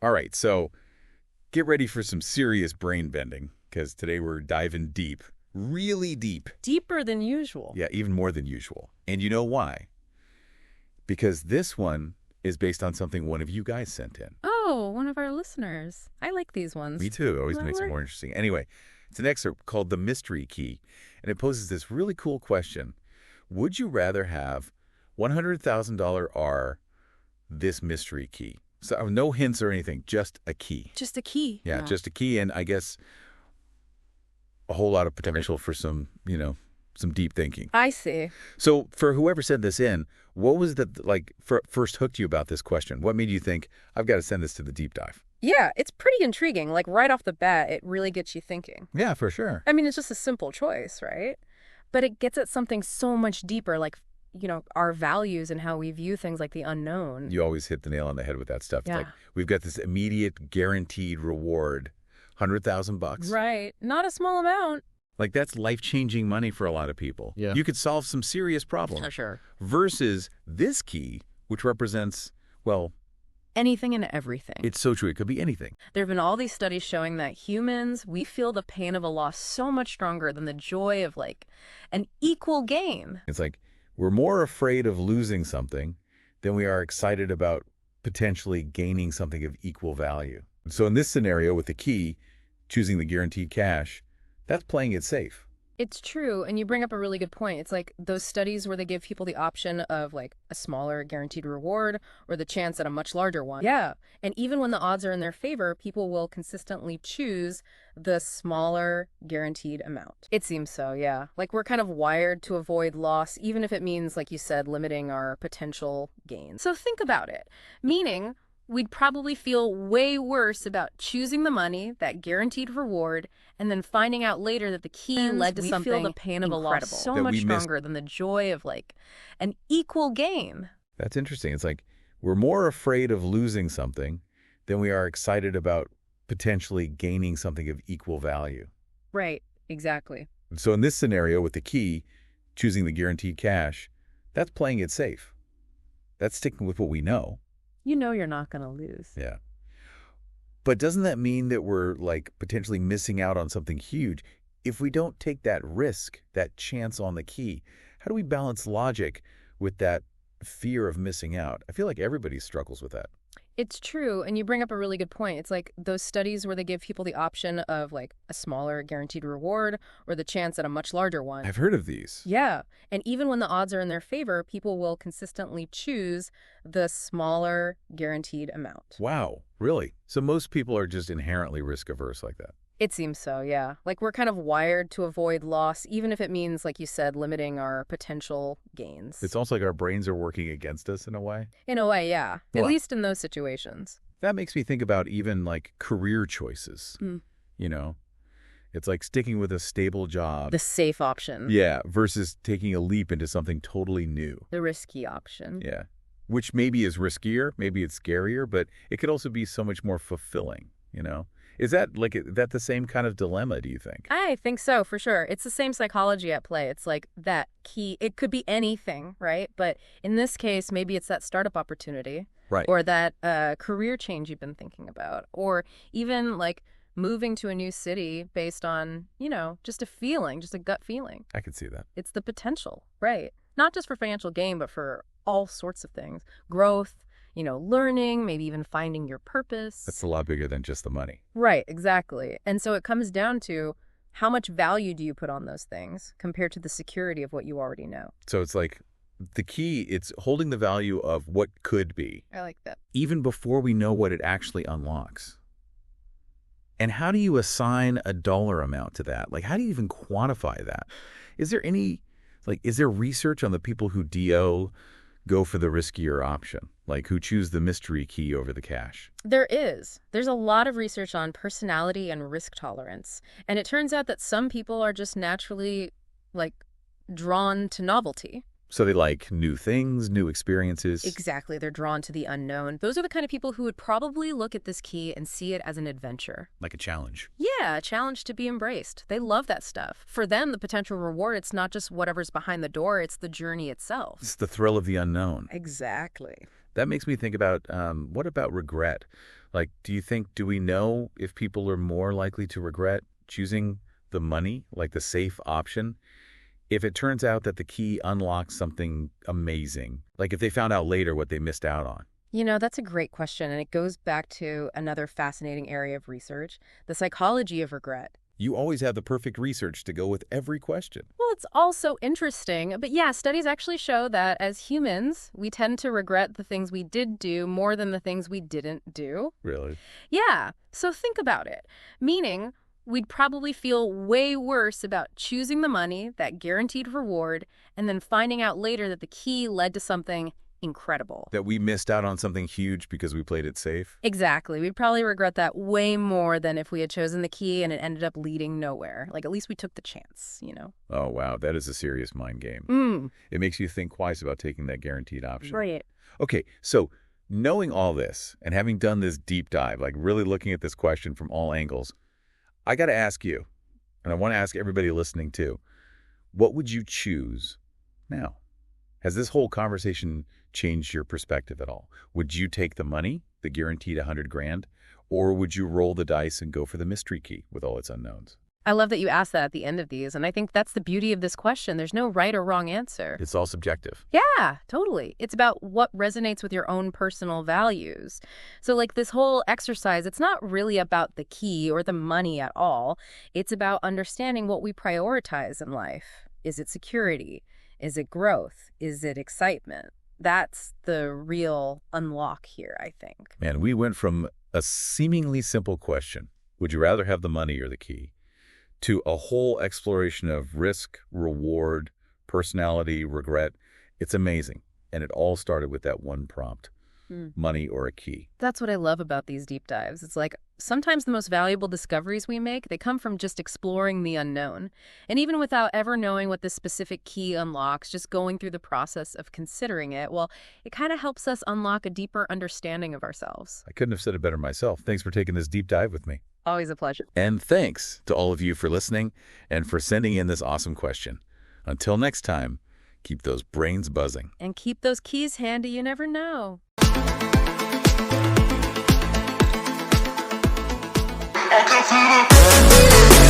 All right. So get ready for some serious brain bending because today we're diving deep, really deep. Deeper than usual. Yeah, even more than usual. And you know why? Because this one is based on something one of you guys sent in. Oh, one of our listeners. I like these ones. Me too. It always makes it more interesting. Anyway, it's an excerpt called The Mystery Key, and it poses this really cool question. Would you rather have $100,000 R, this mystery key? So no hints or anything, just a key. Just a key. Yeah, just a key, and I guess a whole lot of potential for some, some deep thinking. I see. So for whoever sent this in, what was first hooked you about this question? What made you think, I've got to send this to the deep dive? Yeah, it's pretty intriguing. Like right off the bat, it really gets you thinking. Yeah, for sure. I mean, it's just a simple choice, right? But it gets at something so much deeper, like, our values and how we view things like the unknown. You always hit the nail on the head with that stuff. Yeah. It's like, we've got this immediate guaranteed reward, $100,000. Right. Not a small amount. Like, that's life-changing money for a lot of people. Yeah. You could solve some serious problems. For sure. Versus this key, which represents, well, anything and everything. it's so true. It could be anything. There have been all these studies showing that humans, we feel the pain of a loss so much stronger than the joy of, like, an equal gain. It's like we're more afraid of losing something than we are excited about potentially gaining something of equal value. So in this scenario with the key, choosing the guaranteed cash, that's playing it safe. It's true, and you bring up a really good point. It's like those studies where they give people the option of like a smaller guaranteed reward or the chance at a much larger one. Yeah, and even when the odds are in their favor, people will consistently choose the smaller guaranteed amount. It seems so, yeah. Like we're kind of wired to avoid loss, even if it means, like you said, limiting our potential gains. So think about it, meaning we'd probably feel way worse about choosing the money, that guaranteed reward, and then finding out later that the key led to something incredible. We feel the pain of a loss so much stronger than the joy of, like, an equal gain. That's interesting. It's like we're more afraid of losing something than we are excited about potentially gaining something of equal value. Right, exactly. So in this scenario with the key, choosing the guaranteed cash, that's playing it safe. That's sticking with what we know. You know you're not going to lose. Yeah. But doesn't that mean that we're like potentially missing out on something huge? If we don't take that risk, that chance on the key, how do we balance logic with that fear of missing out? I feel like everybody struggles with that. It's true, and you bring up a really good point. It's like those studies where they give people the option of like a smaller guaranteed reward or the chance at a much larger one. I've heard of these. Yeah, and even when the odds are in their favor, people will consistently choose the smaller guaranteed amount. Wow, really? So most people are just inherently risk averse like that? It seems so, yeah. Like we're kind of wired to avoid loss, even if it means, like you said, limiting our potential gains. It's almost like our brains are working against us in a way. In a way, yeah. Well, at least in those situations. That makes me think about even like career choices. It's like sticking with a stable job. The safe option. Yeah, versus taking a leap into something totally new. The risky option. Yeah, which maybe is riskier, maybe it's scarier, but it could also be so much more fulfilling, Is that the same kind of dilemma, do you think? I think so, for sure. It's the same psychology at play. It's like that key. It could be anything, right? But in this case, maybe it's that startup opportunity. Right. Or that career change you've been thinking about. Or even like moving to a new city based on, just a feeling, just a gut feeling. I could see that. It's the potential, right? Not just for financial gain, but for all sorts of things. Growth, learning, maybe even finding your purpose. That's a lot bigger than just the money. Right, exactly. And so it comes down to how much value do you put on those things compared to the security of what you already know. So it's like the key, it's holding the value of what could be. I like that. Even before we know what it actually unlocks. And how do you assign a dollar amount to that? Like, how do you even quantify that? Is there research on the people who go for the riskier option, like who choose the mystery key over the cash? There is. There's a lot of research on personality and risk tolerance. And it turns out that some people are just naturally, drawn to novelty. So they like new things, new experiences. Exactly. They're drawn to the unknown. Those are the kind of people who would probably look at this key and see it as an adventure. Like a challenge. Yeah, a challenge to be embraced. They love that stuff. For them, the potential reward, it's not just whatever's behind the door, it's the journey itself. It's the thrill of the unknown. Exactly. That makes me think about, what about regret? Like, do we know if people are more likely to regret choosing the money, like the safe option, if it turns out that the key unlocks something amazing? Like if they found out later what they missed out on? That's a great question, and it goes back to another fascinating area of research, the psychology of regret. You always have the perfect research to go with every question. Well, it's also interesting, but yeah, studies actually show that as humans, we tend to regret the things we did do more than the things we didn't do. Really? Yeah, so think about it. Meaning, we'd probably feel way worse about choosing the money, that guaranteed reward, and then finding out later that the key led to something incredible. That we missed out on something huge because we played it safe? Exactly. We'd probably regret that way more than if we had chosen the key and it ended up leading nowhere. Like, at least we took the chance. Oh, wow. That is a serious mind game. It makes you think twice about taking that guaranteed option. Right. Okay, so knowing all this and having done this deep dive, like really looking at this question from all angles, I got to ask you, and I want to ask everybody listening too, what would you choose now? Has this whole conversation changed your perspective at all? Would you take the money, the guaranteed 100 grand, or would you roll the dice and go for the mystery key with all its unknowns? I love that you asked that at the end of these, and I think that's the beauty of this question. There's no right or wrong answer. It's all subjective. Yeah, totally. It's about what resonates with your own personal values. So like this whole exercise, it's not really about the key or the money at all. It's about understanding what we prioritize in life. Is it security? Is it growth? Is it excitement? That's the real unlock here, I think. Man, we went from a seemingly simple question, would you rather have the money or the key, to a whole exploration of risk, reward, personality, regret. It's amazing. And it all started with that one prompt, money or a key. That's what I love about these deep dives. It's like sometimes the most valuable discoveries we make, they come from just exploring the unknown. And even without ever knowing what the specific key unlocks, just going through the process of considering it, well, it kind of helps us unlock a deeper understanding of ourselves. I couldn't have said it better myself. Thanks for taking this deep dive with me. Always a pleasure. And thanks to all of you for listening and for sending in this awesome question. Until next time, keep those brains buzzing. And keep those keys handy, you never know. I can feel it.